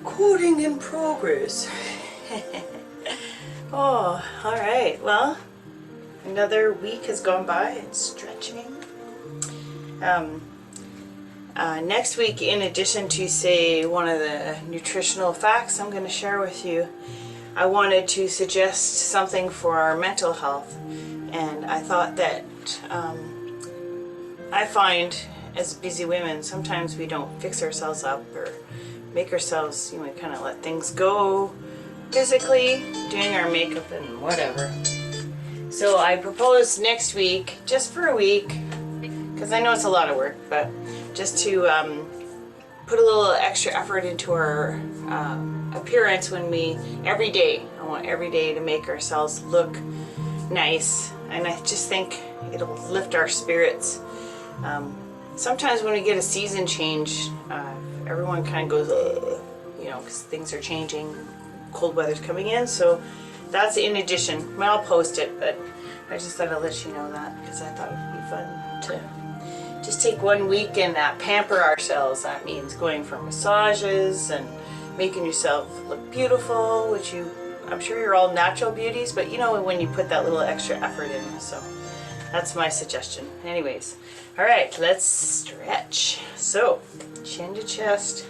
Recording in progress. Oh, all right. Well, another week has gone by and stretching. Next week, in addition to, say, one of the nutritional facts I'm going to share with you, I wanted to suggest something for our mental health. And I thought that I find as busy women, sometimes we don't fix ourselves up or make ourselves, we kind of let things go physically, doing our makeup and whatever. So I propose next week, just for a week, because I know it's a lot of work, but just to put a little extra effort into our appearance when every day, I want every day to make ourselves look nice, and I just think it'll lift our spirits. Sometimes when we get a season change, everyone kind of goes, because things are changing, cold weather's coming in, so that's in addition. Well, I'll post it, but I just thought I'd let you know that, because I thought it would be fun to just take 1 week and pamper ourselves. That means going for massages and making yourself look beautiful, which I'm sure you're all natural beauties, but when you put that little extra effort in, so that's my suggestion. Anyways, all right, let's stretch. So, chin to chest.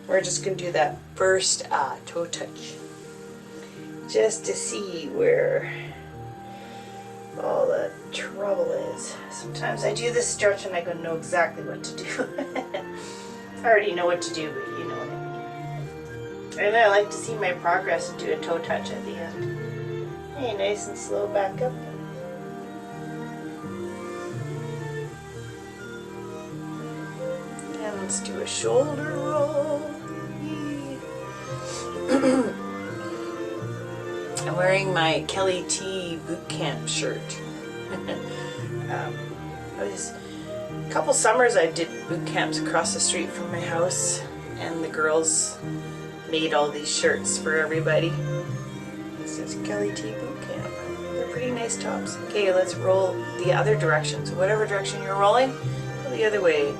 We're just going to do that first toe touch, just to see where all the trouble is. Sometimes I do this stretch and I don't know exactly what to do. I already know what to do, but you know what I mean. And I like to see my progress and do a toe touch at the end. Hey, nice and slow back up. And let's do a shoulder roll. I'm wearing my Kelly T boot camp shirt. A couple summers I did boot camps across the street from my house, and the girls made all these shirts for everybody. This is Kelly T boot camp. They're pretty nice tops. Okay, let's roll the other direction. So whatever direction you're rolling, go the other way.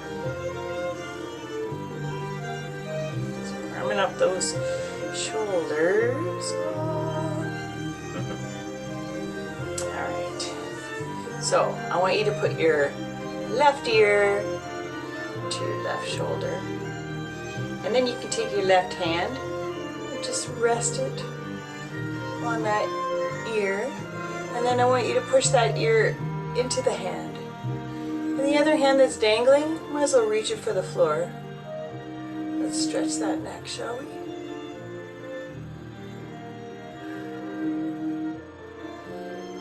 Just warming up those shoulders. Alright, so I want you to put your left ear to your left shoulder, and then you can take your left hand and just rest it on that ear, and then I want you to push that ear into the hand, and the other hand that's dangling, might as well reach it for the floor. Let's stretch that neck, shall we?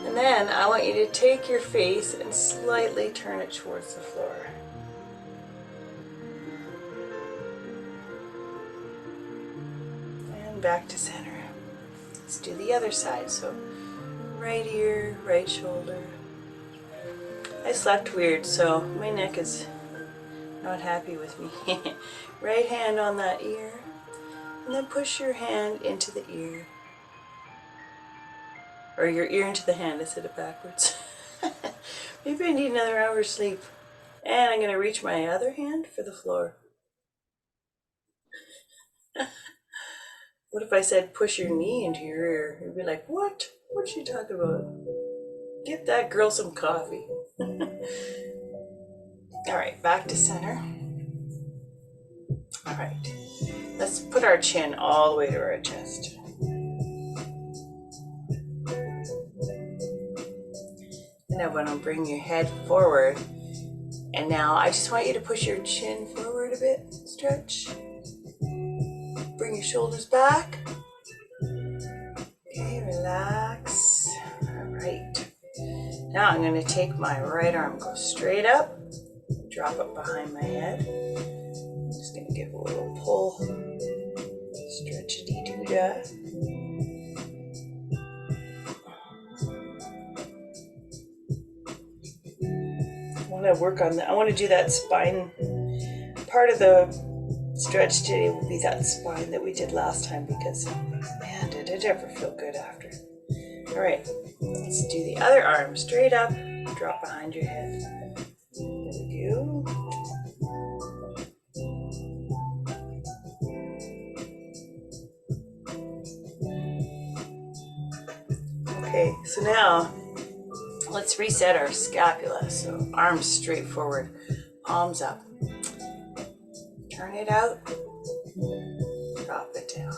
And then I want you to take your face and slightly turn it towards the floor. And back to center. Let's do the other side. So right ear, right shoulder. I slept weird, so my neck is not happy with me. Right hand on that ear, and then push your hand into the ear. Or your ear into the hand, I said it backwards. Maybe I need another hour's sleep. And I'm going to reach my other hand for the floor. What if I said push your knee into your ear? You'd be like, what? What's she talking about? Get that girl some coffee. Alright, back to center. Alright, let's put our chin all the way to our chest. And I want to bring your head forward. And now I just want you to push your chin forward a bit. Stretch. Bring your shoulders back. Okay, relax. Alright. Now I'm going to take my right arm, go straight up, drop it behind my head. I'm just going to give a little pull. Stretchity-doo-dah. I want to do that spine. Part of the stretch today will be that spine that we did last time, because man, did it ever feel good after. All right, let's do the other arm. Straight up, drop behind your head. There we go. Okay, so now let's reset our scapula. So arms straight forward, palms up. Turn it out, drop it down.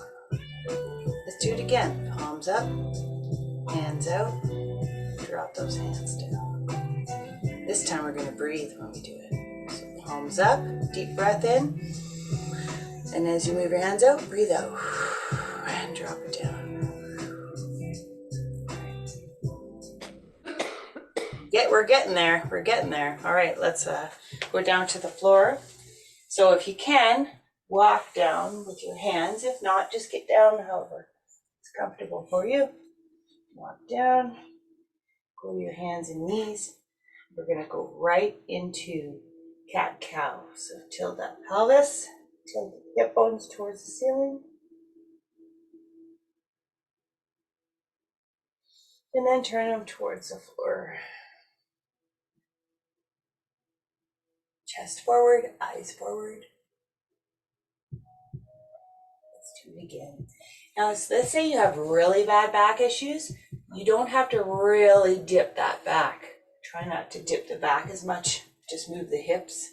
Let's do it again. Palms up, hands out, drop those hands down. This time we're going to breathe when we do it. So palms up, deep breath in. And as you move your hands out, breathe out. And drop it down. We're getting there. We're getting there. All right, let's go down to the floor. So if you can, walk down with your hands. If not, just get down however it's comfortable for you. Walk down. Go to your hands and knees. We're going to go right into cat-cow. So tilt that pelvis, tilt the hip bones towards the ceiling. And then turn them towards the floor. Chest forward, eyes forward. Let's do it again. Now, let's say you have really bad back issues. You don't have to really dip that back. Try not to dip the back as much. Just move the hips.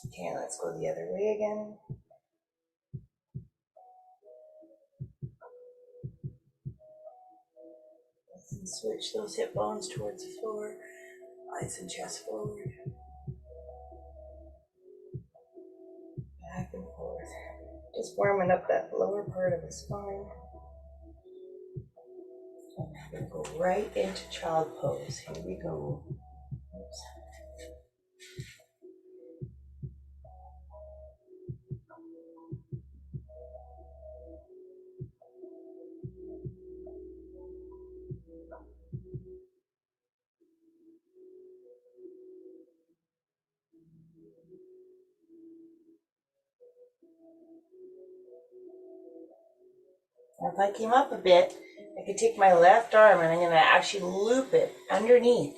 Okay, let's go the other way again. And switch those hip bones towards the floor. Eyes and chest forward. Back and forth. Just warming up that lower part of the spine. And we're going to go right into child pose. Here we go. Oops. Now if I came up a bit, I could take my left arm and I'm going to actually loop it underneath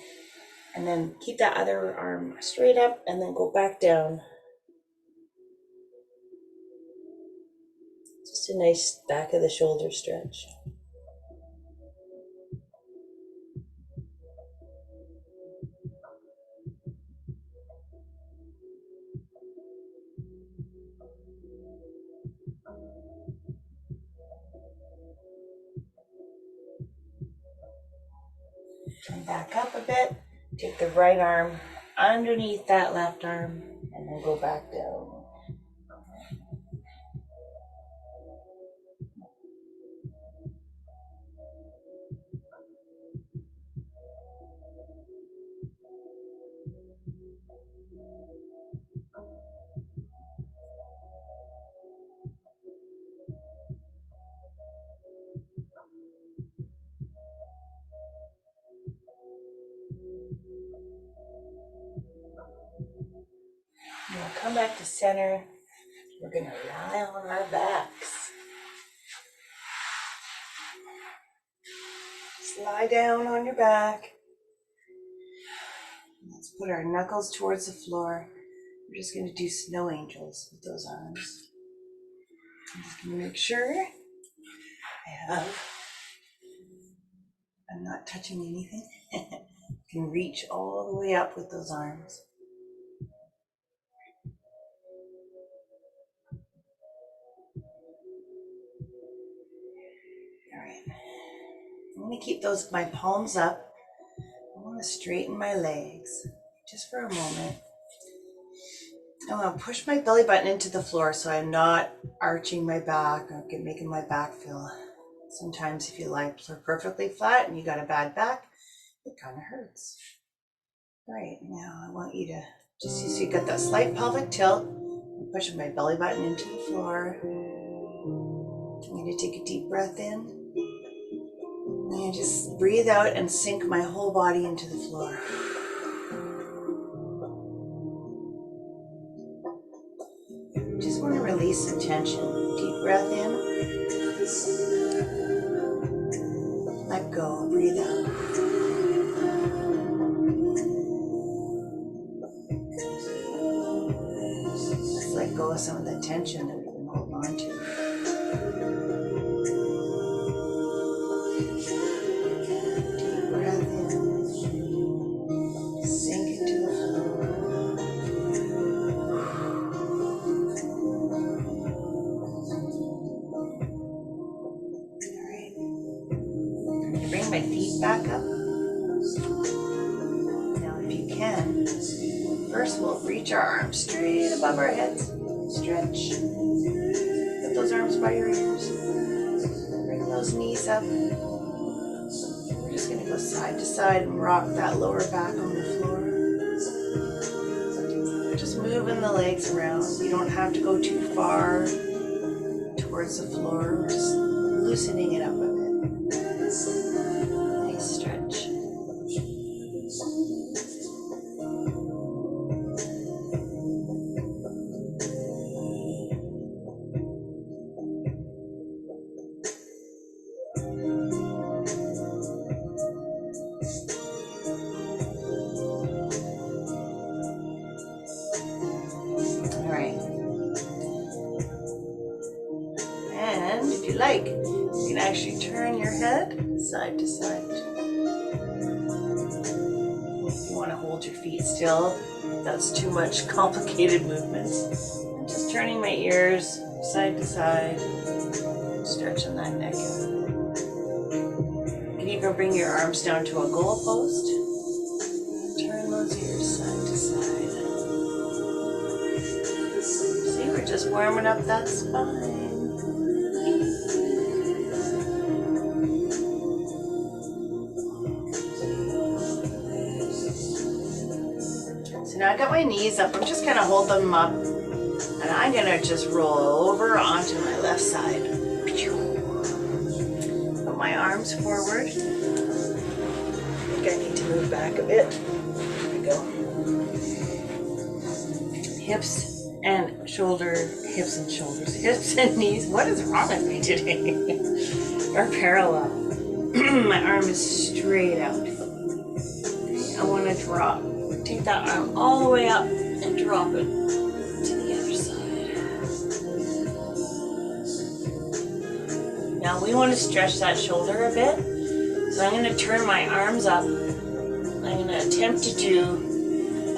and then keep that other arm straight up and then go back down. Just a nice back of the shoulder stretch. Turn back up a bit, take the right arm underneath that left arm, and then go back down. Now come back to center. We're going to lie on our backs. Just lie down on your back. Let's put our knuckles towards the floor. We're just going to do snow angels with those arms. I'm just going to make sure I'm not touching anything. You can reach all the way up with those arms. All right. I'm going to keep my palms up. I want to straighten my legs just for a moment. I want to push my belly button into the floor so I'm not arching my back or making my back feel. Sometimes if you lie perfectly flat and you got a bad back, it kind of hurts. All right, now I want you to just so you got that slight pelvic tilt. I'm pushing my belly button into the floor. I'm going to take a deep breath in. And just breathe out and sink my whole body into the floor. Just want to release the tension. Deep breath in. Let go. Breathe out. Just let go of some of the tension that we've been holding on to. turn my feet back up. Now if you can, first we'll reach our arms straight above our heads. Stretch. Put those arms by your ears. Bring those knees up. We're just going to go side to side and rock that lower back on the floor. Just moving the legs around. You don't have to go too far towards the floor. We're just loosening it up a bit. Nice stretch. Like, you can actually turn your head side to side. If you want to hold your feet still, that's too much complicated movements. I'm just turning my ears side to side, stretching that neck out. You can even bring your arms down to a goalpost. Turn those ears side to side. See, we're just warming up that spine. Now I got my knees up. I'm just gonna hold them up, and I'm gonna just roll over onto my left side. Put my arms forward. I think I need to move back a bit. There we go. Hips and knees. What is wrong with me today? Are parallel. My arm is straight out. Okay, I want to drop. Take that arm all the way up and drop it to the other side. Now we want to stretch that shoulder a bit. So I'm going to turn my arms up. I'm going to attempt to do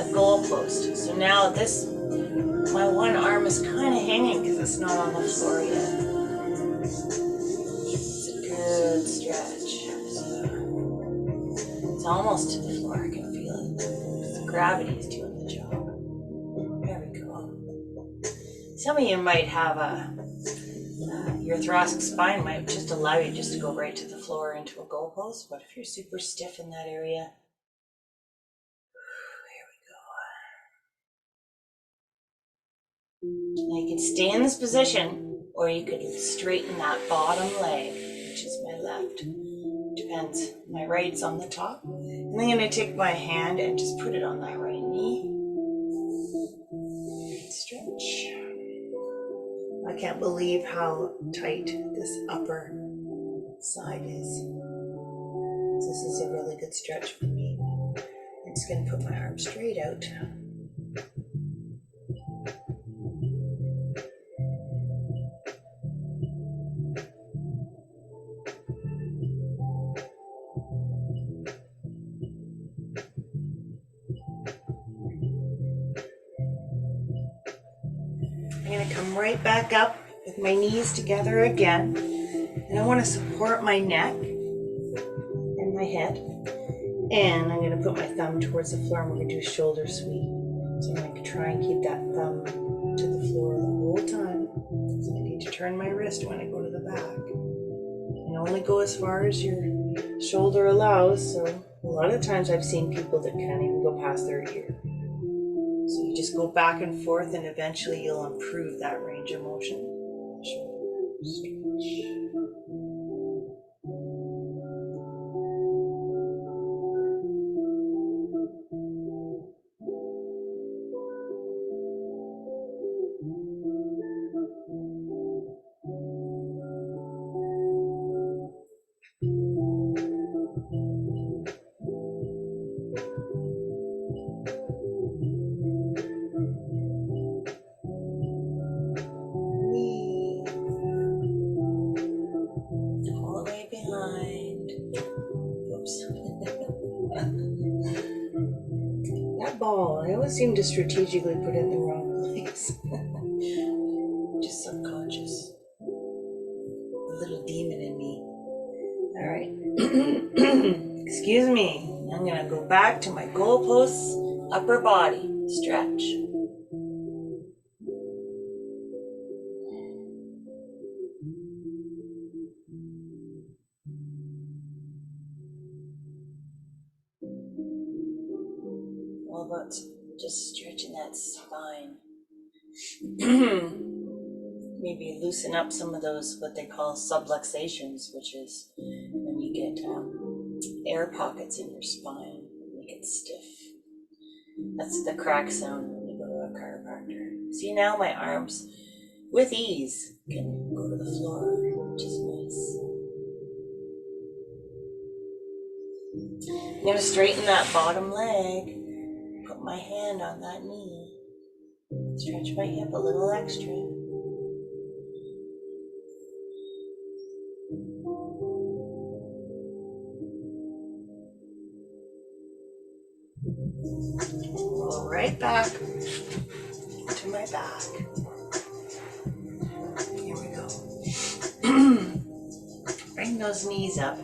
a goalpost. So now my one arm is kind of hanging because it's not on the floor yet. It's a good stretch. It's almost to the floor. I can feel it. Gravity is doing the job. There we go. Some of you might have your thoracic spine might just allow you just to go right to the floor into a goalpost, but if you're super stiff in that area, there we go. Now you can stay in this position, or you could straighten that bottom leg, which is my left. Depends. My right's on the top. And I'm going to take my hand and just put it on that right knee. Stretch. I can't believe how tight this upper side is. This is a really good stretch for me. I'm just going to put my arm straight out. I'm going to come right back up with my knees together again. And I want to support my neck and my head. And I'm going to put my thumb towards the floor and we're going to do a shoulder sweep. So I'm going to try and keep that thumb to the floor the whole time. So I need to turn my wrist when I go to the back. And only go as far as your shoulder allows. So a lot of times I've seen people that can't even go past their ear. So you just go back and forth and eventually you'll improve that range of motion. Shoulder stretch. I always seem to strategically put it in the wrong place. Just subconscious. The little demon in me. All right. Excuse me. I'm gonna go back to my goalposts, upper body stretch. All about just stretching that spine. Maybe loosen up some of those, what they call subluxations, which is when you get air pockets in your spine, make it stiff. That's the crack sound when you go to a chiropractor. See, now my arms, with ease, can go to the floor, which is nice. I'm going to straighten that bottom leg, put my hand on that knee, stretch my hip a little extra. Roll right back to my back. Here we go. Bring those knees up,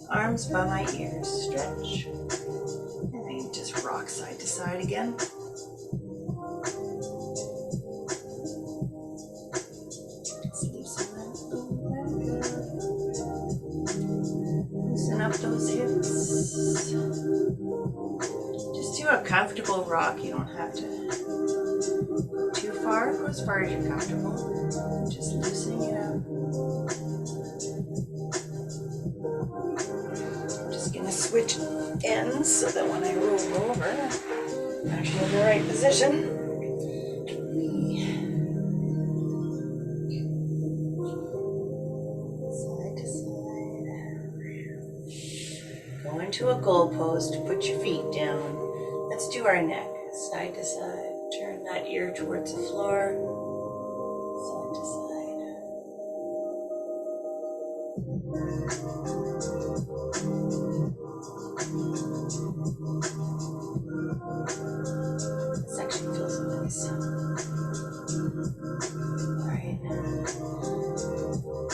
arms by my ears, stretch. And then just rock side to side again. Just loosen that. Loosen up those hips. Just do a comfortable rock. You don't have to go too far. Go as far as you're comfortable. Just loosening it up. I'm just going to switch ends so that when I roll over, I'm actually in the right position. Side to side. Go into a goalpost. Put your feet down. Let's do our neck. Side to side. Turn that ear towards the floor. Side to side. This actually feels nice. Alright.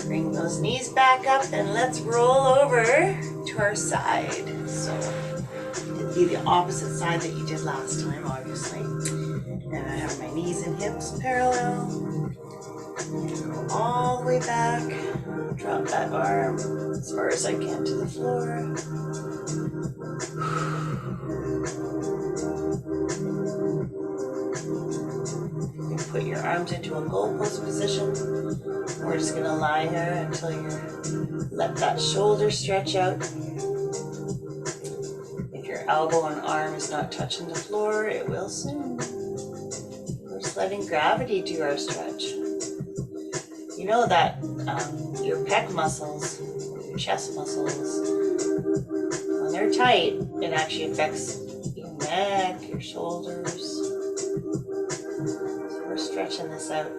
Bring those knees back up and let's roll over to our side. So it'll be the opposite side that you did last time, obviously. And I have my knees and hips parallel. Go all the way back. Drop that arm as far as I can to the floor. You can put your arms into a goalpost position. We're just going to lie here until you let that shoulder stretch out. If your elbow and arm is not touching the floor, it will soon. We're just letting gravity do our stretch. You know that your pec muscles, your chest muscles, when they're tight, it actually affects your neck, your shoulders. So we're stretching this out.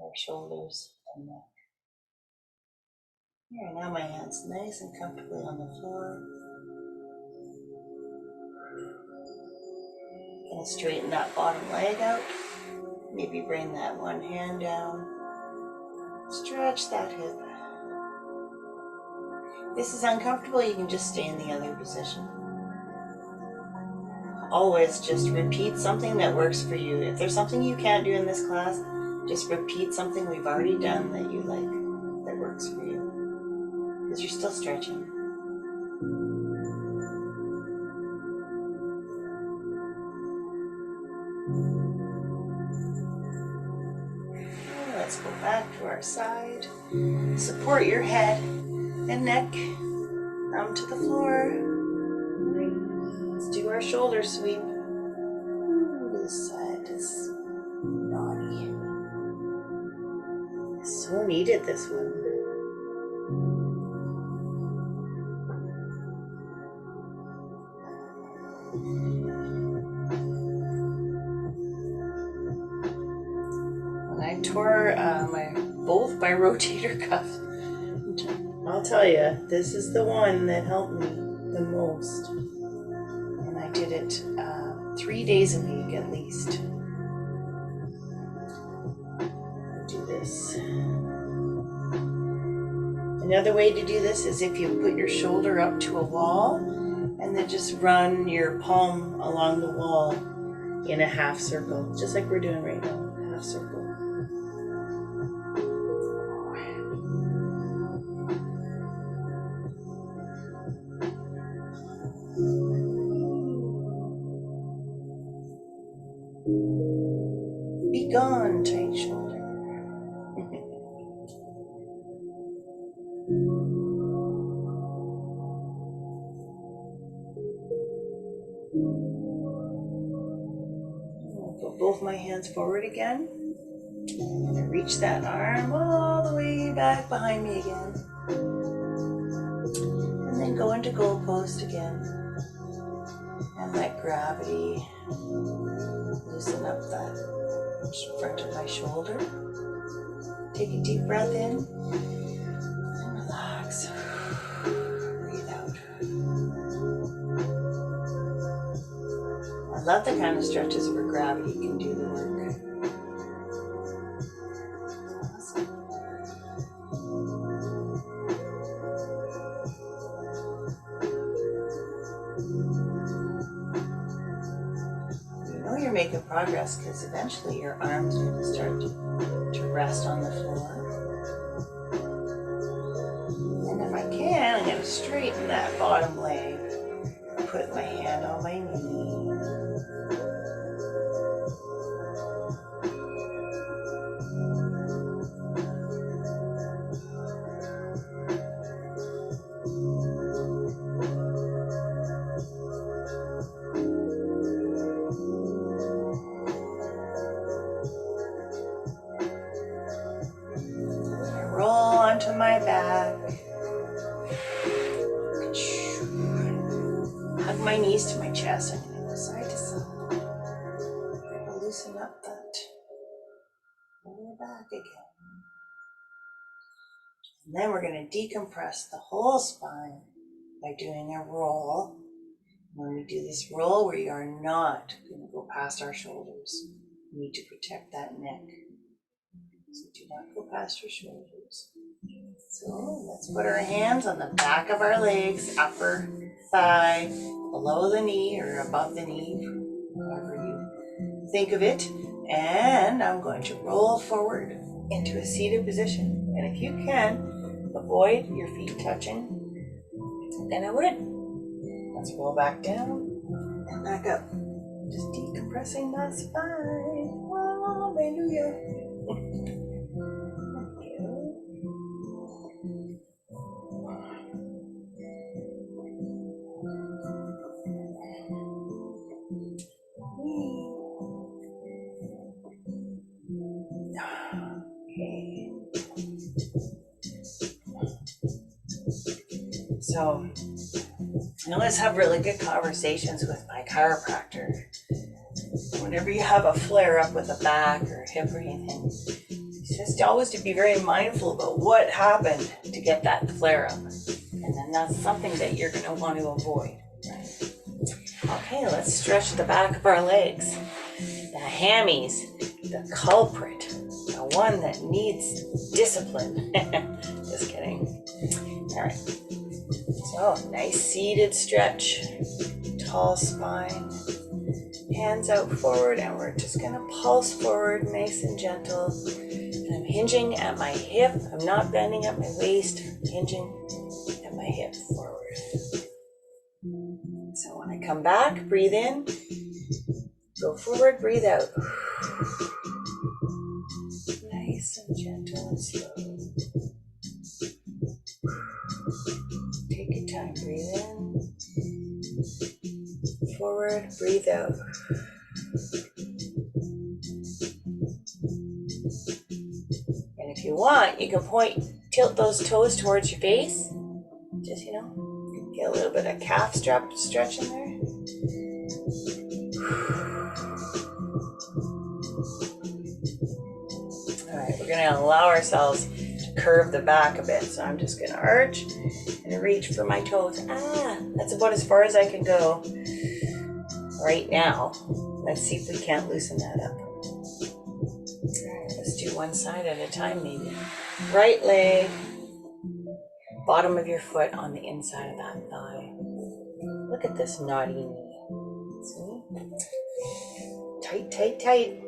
Our shoulders and neck. Here, now my hands nice and comfortably on the floor. Gonna straighten that bottom leg out. Maybe bring that one hand down. Stretch that hip. If this is uncomfortable, you can just stay in the other position. Always just repeat something that works for you. If there's something you can't do in this class, just repeat something we've already done that you like, that works for you. Because you're still stretching. Let's go back to our side. Support your head and neck. Thumb to the floor. Let's do our shoulder sweep. This side is naughty. So needed this one. When I tore both my rotator cuffs, I'll tell you, this is the one that helped me the most. And I did it 3 days a week at least. Do this. And Another way to do this is if you put your shoulder up to a wall and then just run your palm along the wall in a half circle, just like we're doing right now, half circle. Be gone, tight shoulder. I'll put both my hands forward again. I'm going to reach that arm all the way back behind me again. And then go into goalpost again. And let gravity loosen up that front of my shoulder. Take a deep breath in and relax. Breathe out. I love the kind of stretches where gravity can do the work. You're making progress because eventually your arms are going to start to rest on the floor. And if I can, I'm going to straighten that bottom leg. Put my hand on my knee. Onto my back. Hug my knees to my chest. I'm going to go side to side. I'm going to loosen up that lower back again. And then we're going to decompress the whole spine by doing a roll. When we do this roll, we are not going to go past our shoulders. We need to protect that neck. So do not go past your shoulders. So let's put our hands on the back of our legs, upper thigh, below the knee or above the knee, however you think of it. And I'm going to roll forward into a seated position. And if you can, avoid your feet touching, then I would. Let's roll back down and back up. Just decompressing that spine. Hallelujah. So I always have really good conversations with my chiropractor. Whenever you have a flare up with a back or hip or anything, it's just always to be very mindful about what happened to get that flare up. And then that's something that you're going to want to avoid. Right? Okay, let's stretch the back of our legs. The hammies, the culprit, the one that needs discipline. Just kidding. All right. So, nice seated stretch, tall spine, hands out forward, and we're just going to pulse forward nice and gentle. And I'm hinging at my hip. I'm not bending at my waist. I'm hinging at my hip forward. So when I come back, breathe in, go forward, breathe out. Nice and gentle and slow. Take your time, breathe in, forward, breathe out. And if you want, you can tilt those toes towards your face. Just, get a little bit of calf stretch in there. All right, we're going to allow ourselves to curve the back a bit. So I'm just going to arch and reach for my toes. That's about as far as I can go right now. Let's see if we can't loosen that up. All right, let's do one side at a time maybe. Right leg, bottom of your foot on the inside of that thigh. Look at this naughty knee. See? Tight, tight, tight.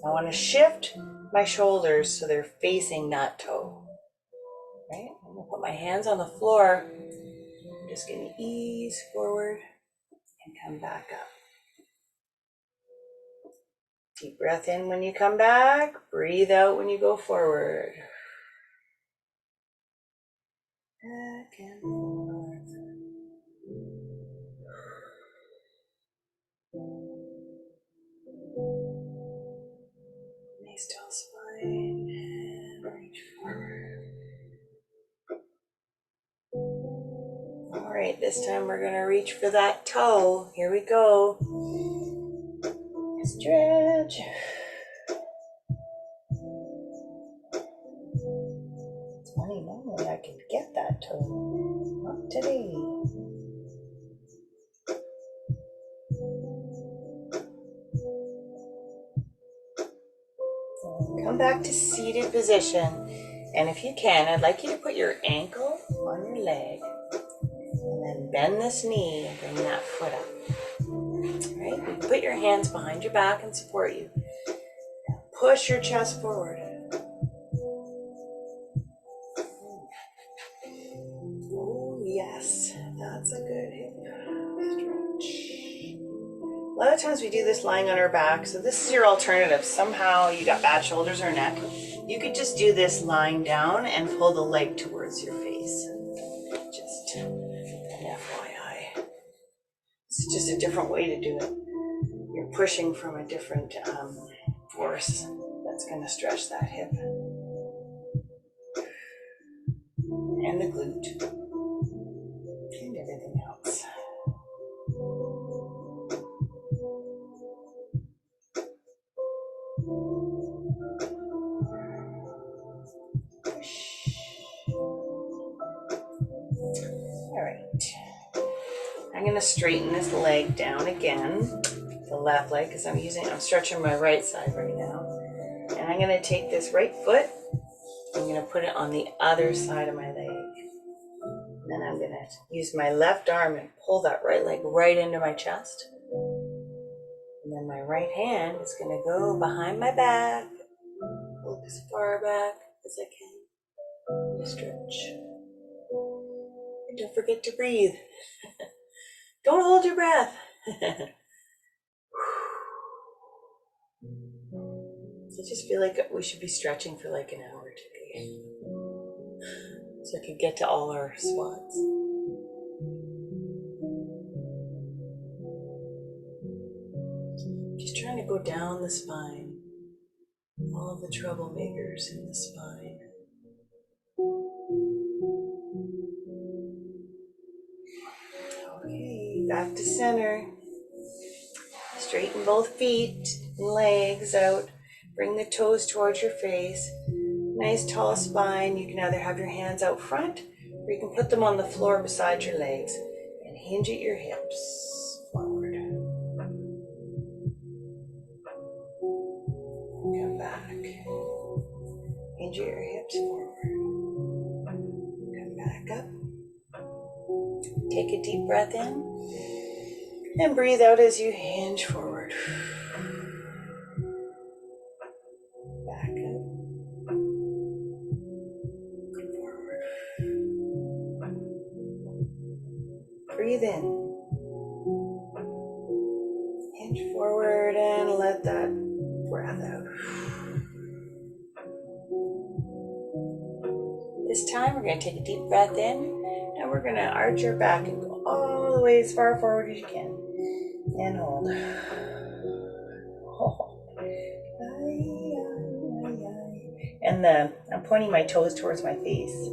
I want to shift my shoulders so they're facing that toe. Right? I'm going to put my hands on the floor. I'm just going to ease forward and come back up. Deep breath in when you come back. Breathe out when you go forward. Back and forth. Nice tall spine and reach forward. All right, this time we're gonna reach for that toe. Here we go. Stretch. It's funny, normally I can get that toe. Not today. Come back to seated position. And if you can, I'd like you to put your ankle on your leg. And then bend this knee and bring that foot up. All right, you can put your hands behind your back and support you. Now push your chest forward. Oh yes, that's a good hip stretch. A lot of times we do this lying on our back, so this is your alternative. Somehow you got bad shoulders or neck. You could just do this lying down and pull the leg towards your face. Just an FYI. It's just a different way to do it. You're pushing from a different force that's going to stretch that hip and the glute and everything else. All right. I'm going to straighten this leg down again, the left leg, because I'm stretching my right side right now. And I'm going to take this right foot, I'm going to put it on the other side of my leg. And then I'm going to use my left arm and pull that right leg right into my chest. And then my right hand is going to go behind my back, pull as far back as I can. Stretch. And don't forget to breathe. Don't hold your breath. I just feel like we should be stretching for like an hour today, so I could get to all our spots. Just trying to go down the spine, all the troublemakers in the spine. Okay, back to center. Straighten both feet and legs out. Bring the toes towards your face. Nice tall spine. You can either have your hands out front or you can put them on the floor beside your legs and hinge at your hips forward. Come back. Hinge at your hips forward. Come back up. Take a deep breath in and breathe out as you hinge forward. Back up. Forward. Breathe in. Hinge forward and let that breath out. This time we're going to take a deep breath in and we're going to arch your back and go all the way as far forward as you can. And hold. And I'm pointing my toes towards my face,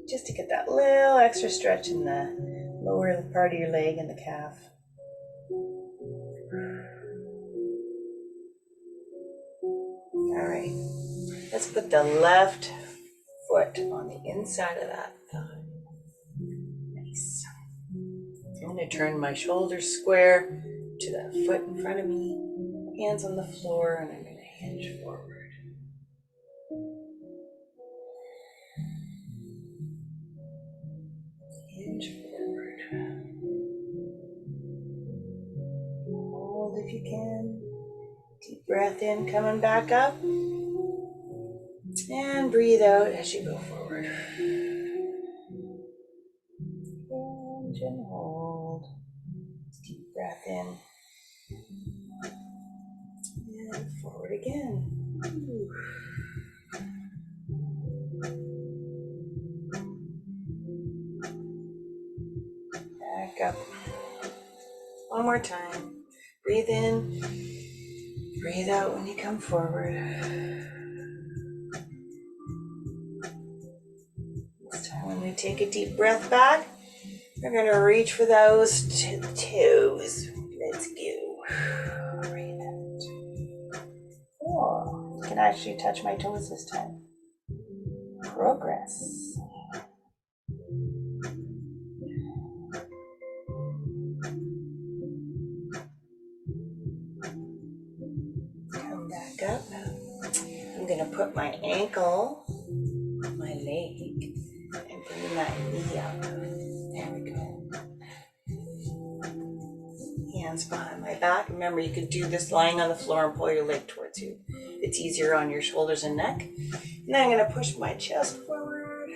just to get that little extra stretch in the lower part of your leg and the calf. All right, let's put the left foot on the inside of that thigh. Nice. I'm going to turn my shoulders square to that foot in front of me, hands on the floor, and I'm going to hinge forward. forward. Hold if you can. Deep breath in, coming back up. And breathe out as you go forward. And hold. Deep breath in. And forward again. Back up. One more time. Breathe in. Breathe out when you come forward. This time when we take a deep breath back, we're going to reach for those toes. Let's go. Breathe out. Oh, I can actually touch my toes this time. Progress. Come back up. I'm going to put my ankle on my leg and bring that knee up. There we go. Hands behind my back. Remember, you could do this lying on the floor and pull your leg towards you. It's easier on your shoulders and neck. And then I'm going to push my chest forward.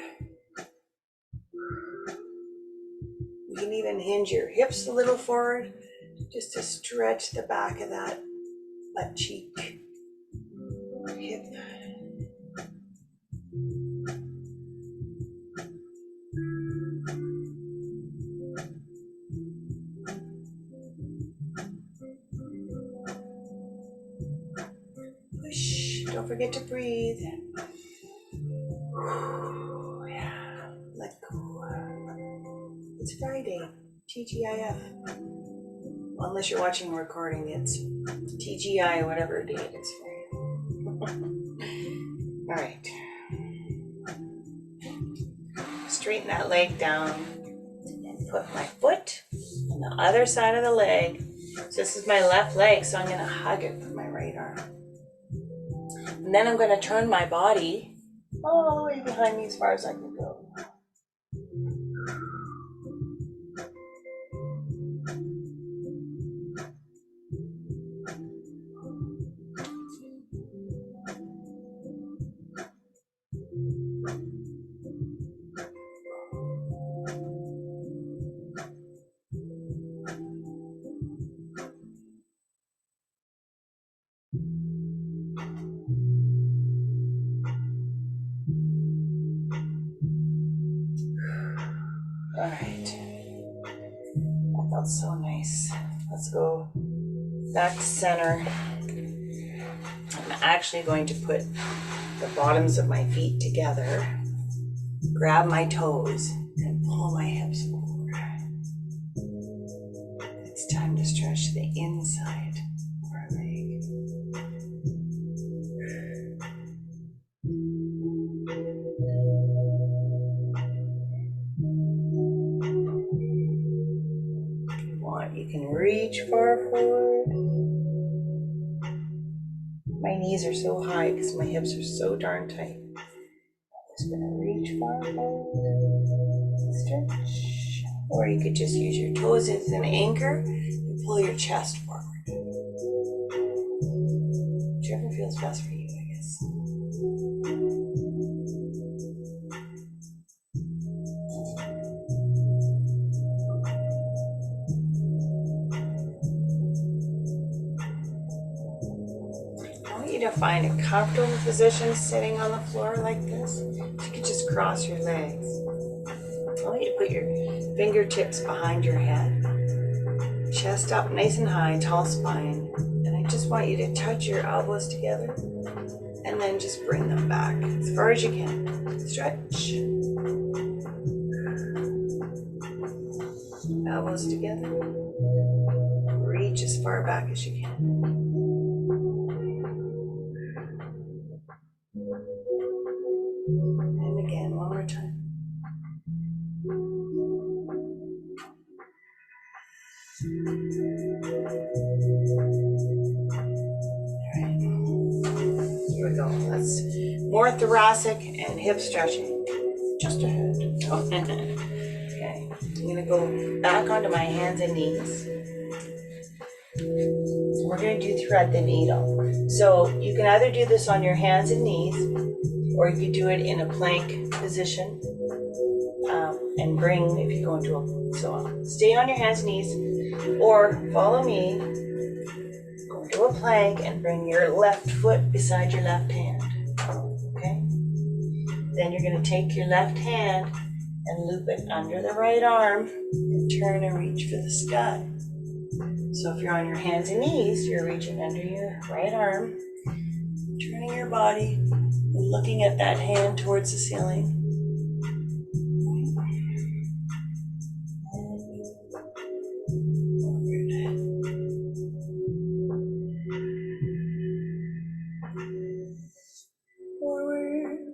You can even hinge your hips a little forward just to stretch the back of that butt cheek, hip. Push. Don't forget to breathe. Yeah. Let go. It's Friday. TGIF. Well, unless you're watching a recording, it's TGI, whatever day it is for you. All right. Straighten that leg down and put my foot on the other side of the leg. So this is my left leg, so I'm going to hug it with my right arm. And then I'm going to turn my body all the way behind me as far as I can go. All right, that felt so nice. Let's go back to center. I'm actually going to put the bottoms of my feet together, grab my toes, and pull my hips forward. It's time to stretch the inside of our leg. You can reach far forward. My knees are so high because my hips are so darn tight. I'm just going to reach far forward, stretch. Or you could just use your toes as an anchor and pull your chest forward. Whichever feels best for you, I guess. To find a comfortable position sitting on the floor like this. You can just cross your legs. I want you to put your fingertips behind your head, chest up nice and high, tall spine, and I just want you to touch your elbows together and then just bring them back as far as you can. Stretch. Elbows together. Reach as far back as you can. And again, one more time. All right. Here we go. Let's more thoracic and hip stretching. Just ahead. Okay. I'm going to go back onto my hands and knees. We're going to do thread the needle. So you can either do this on your hands and knees, or you could do it in a plank position and bring, if you go into a, so stay on your hands and knees, or follow me, go into a plank and bring your left foot beside your left hand. Okay? Then you're going to take your left hand and loop it under the right arm and turn and reach for the sky. So if you're on your hands and knees, you're reaching under your right arm, turning your body and looking at that hand towards the ceiling. Forward.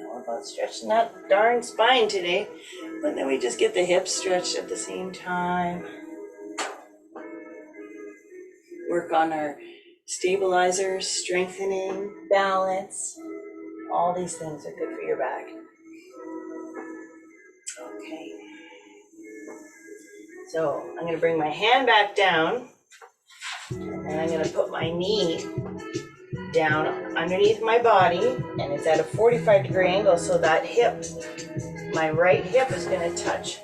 How about stretching that darn spine today? But then we just get the hips stretched at the same time. Work on our stabilizers, strengthening, balance. All these things are good for your back. Okay. So I'm going to bring my hand back down, and I'm going to put my knee down underneath my body, and it's at a 45-degree angle, so that hip, my right hip is going to touch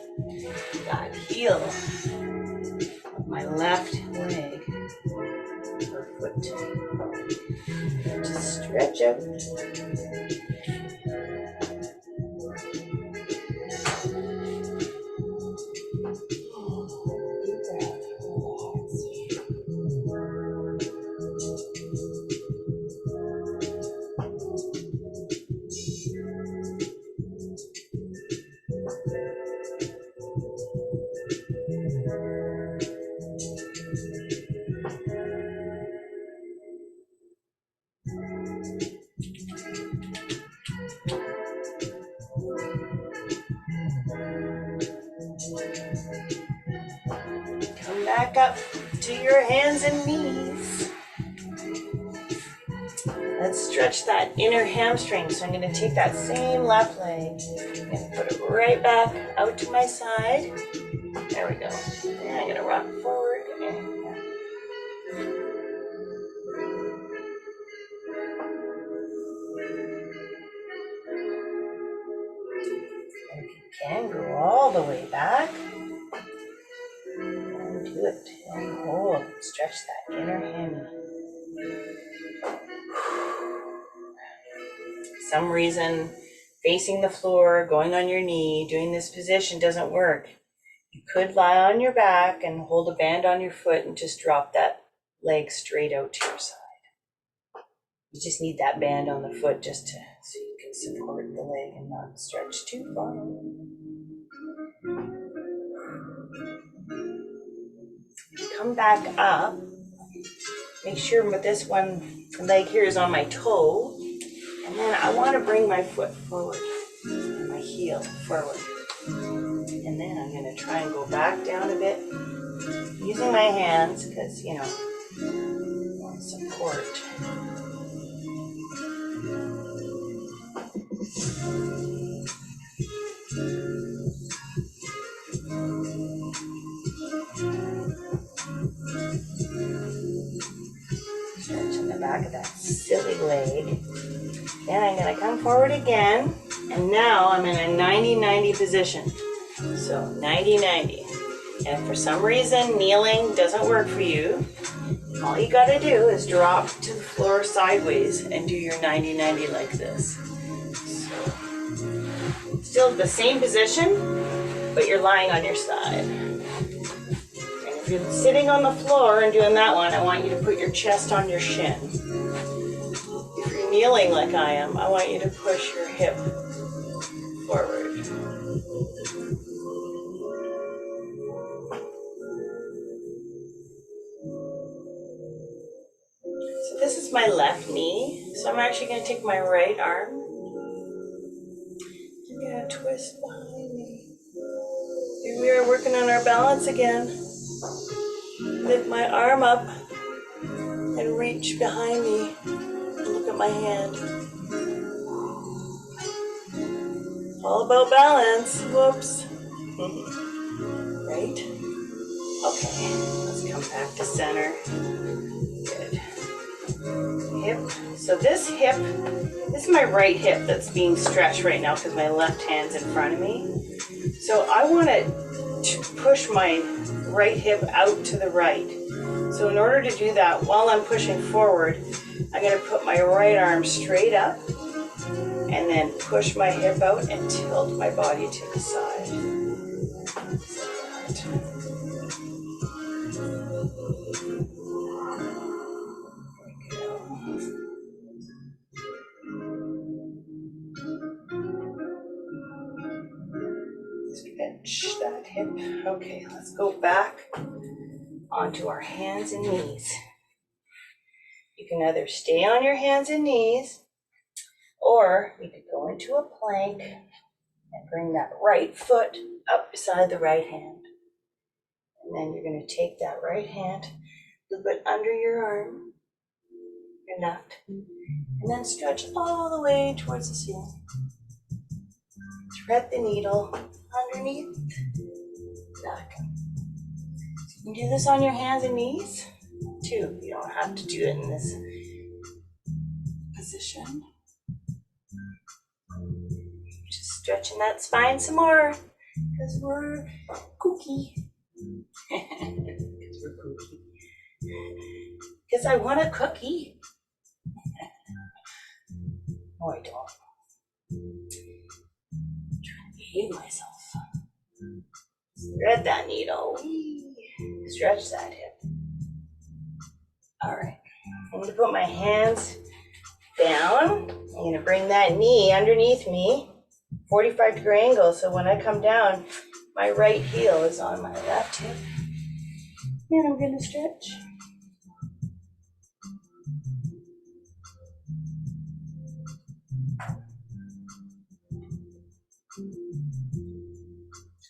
that heel of my left leg or foot. Just stretch out. Deep breath. Come back up to your hands and knees. Let's stretch that inner hamstring. So I'm going to take that same left leg and put it right back out to my side. There we go. And I'm going to rock forward and back. And if you can, go all the way back. And do it. And hold. Stretch that inner hammy. For some reason, facing the floor, going on your knee, doing this position doesn't work. You could lie on your back and hold a band on your foot and just drop that leg straight out to your side. You just need that band on the foot just to, so you can support the leg and not stretch too far. Come back up. Make sure this one leg here is on my toe. And then I want to bring my foot forward, my heel forward. And then I'm going to try and go back down a bit using my hands because, you know, I want support. Stretching the back of that silly leg. Then I'm going to come forward again. And now I'm in a 90-90 position. So 90-90. And if for some reason kneeling doesn't work for you, all you got to do is drop to the floor sideways and do your 90-90 like this. So, still the same position, but you're lying on your side. And if you're sitting on the floor and doing that one, I want you to put your chest on your shin. If you're kneeling like I am, I want you to push your hip forward. So this is my left knee. So I'm actually going to take my right arm. I'm going to twist behind me. Here we are working on our balance again. Lift my arm up and reach behind me and look at my hand. All about balance. Whoops. Right? Okay, let's come back to center. Good. Hip. So this is my right hip that's being stretched right now because my left hand's in front of me. So I want to push my right hip out to the right. So in order to do that, while I'm pushing forward, I'm going to put my right arm straight up and then push my hip out and tilt my body to the side. Stretch that hip. Okay, let's go back onto our hands and knees. You can either stay on your hands and knees, or you could go into a plank and bring that right foot up beside the right hand. And then you're going to take that right hand, loop it under your arm, your left, and then stretch all the way towards the ceiling. Thread the needle underneath, back. You can do this on your hands and knees too. You don't have to do it in this position. Just stretching that spine some more because we're kooky. Because we're kooky. Because I want a cookie. No, I don't. I'm trying to behave myself. Thread that needle. Stretch that hip. All right. I'm going to put my hands down. I'm going to bring that knee underneath me, 45-degree angle. So when I come down, my right heel is on my left hip. And I'm going to stretch.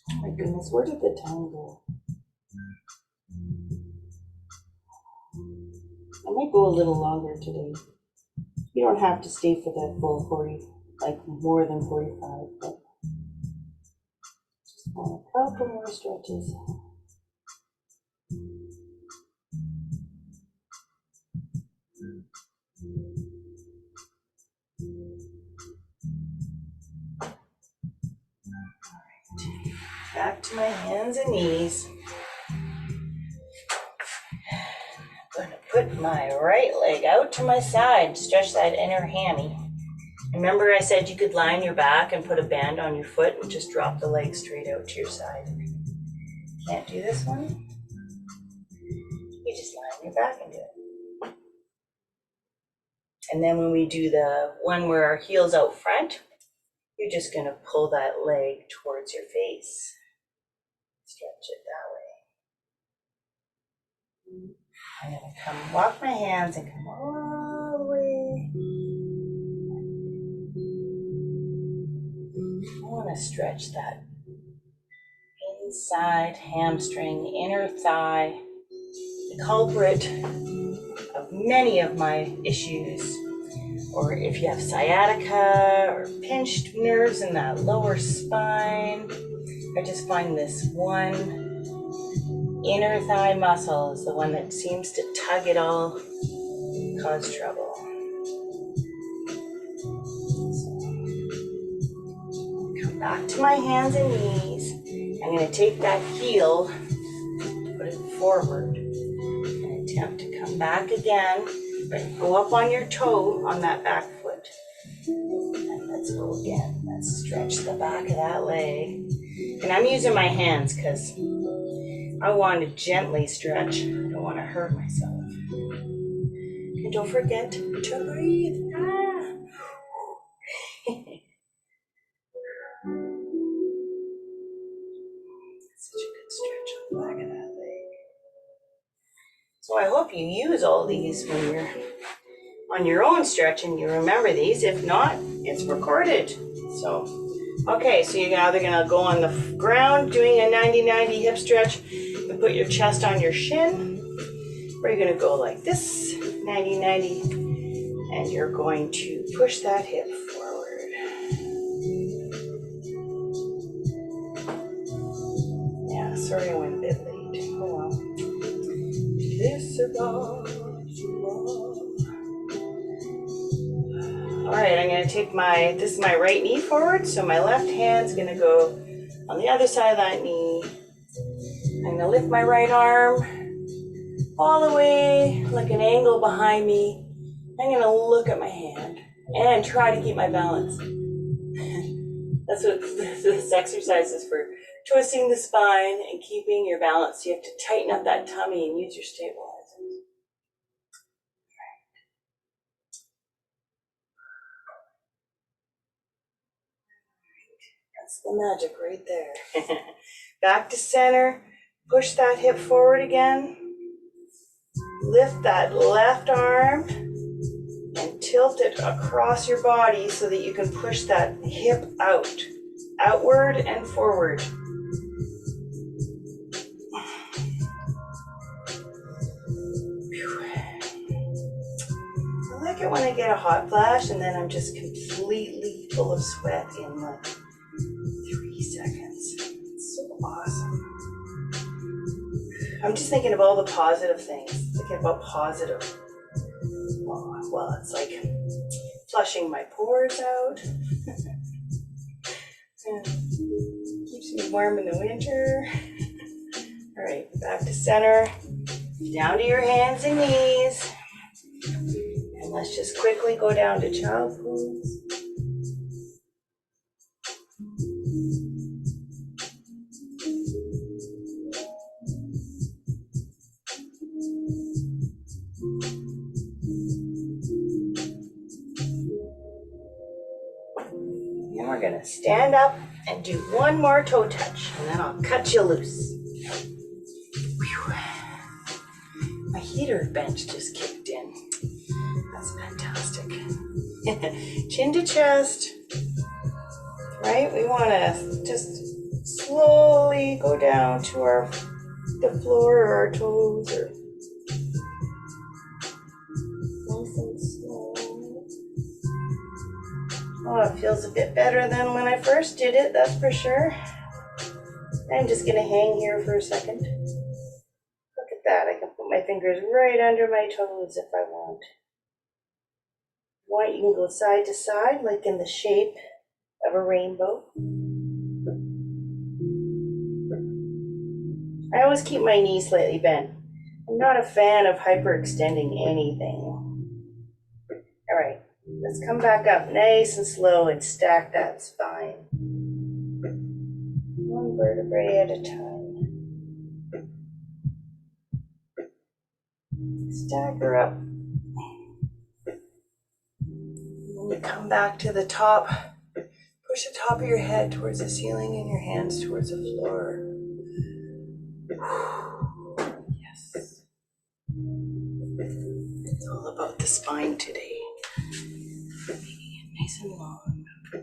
Oh my goodness, where did the time go? I might go a little longer today. You don't have to stay for that full 40, like more than 45, but just want a couple more stretches. Back to my hands and knees. I'm going to put my right leg out to my side, stretch that inner hammy. Remember I said you could lie on your back and put a band on your foot and just drop the leg straight out to your side. Can't do this one? You just lie on your back and do it. And then when we do the one where our heel's out front, you're just going to pull that leg towards your face. Stretch it that way. I'm going to come walk my hands and come all the way. I want to stretch that inside hamstring, the inner thigh, the culprit of many of my issues. Or if you have sciatica or pinched nerves in that lower spine, I just find this one inner thigh muscle is the one that seems to tug it all, cause trouble. So, come back to my hands and knees. I'm going to take that heel, put it forward, and attempt to come back again. But go up on your toe on that back foot. And let's go again. Let's stretch the back of that leg. And I'm using my hands because I want to gently stretch. I don't want to hurt myself. And don't forget to breathe. Such a good stretch on the back of that leg. So I hope you use all these when you're on your own stretch and you remember these. If not, it's recorded. So, okay, so you're either gonna go on the ground doing a 90-90 hip stretch and put your chest on your shin, or you're gonna go like this, 90-90, and you're going to push that hip forward. sorry I went a bit late. Oh well. Alright, I'm going to take this is my right knee forward, so my left hand's going to go on the other side of that knee. I'm going to lift my right arm all the way, like an angle behind me. I'm going to look at my hand and try to keep my balance. That's what this exercise is for. Twisting the spine and keeping your balance. You have to tighten up that tummy and use your stabilizers. That's the magic right there. Back to center. Push that hip forward again. Lift that left arm and tilt it across your body so that you can push that hip outward and forward. I like it when I get a hot flash and then I'm just completely full of sweat in like 3 seconds. It's so awesome. I'm just thinking of all the positive things. Thinking about positive. Well, it's like flushing my pores out. Keeps me warm in the winter. All right, back to center. Down to your hands and knees. And let's just quickly go down to child pose. And we're going to stand up and do one more toe touch, and then I'll cut you loose. Whew. My heater bench just kicked in. That's fantastic. Chin to chest. Right? We want to just slowly go down to the floor or our toes, or nice and slow. Oh, it feels a bit better than when I first did it, that's for sure. I'm just going to hang here for a second. Look at that. I can put my fingers right under my toes if I want. You can go side to side, like in the shape of a rainbow. I always keep my knees slightly bent. I'm not a fan of hyperextending anything. All right, let's come back up nice and slow and stack that spine. One vertebrae at a time. Stack her up. When you come back to the top, push the top of your head towards the ceiling and your hands towards the floor. Yes. It's all about the spine today. Making it nice and long.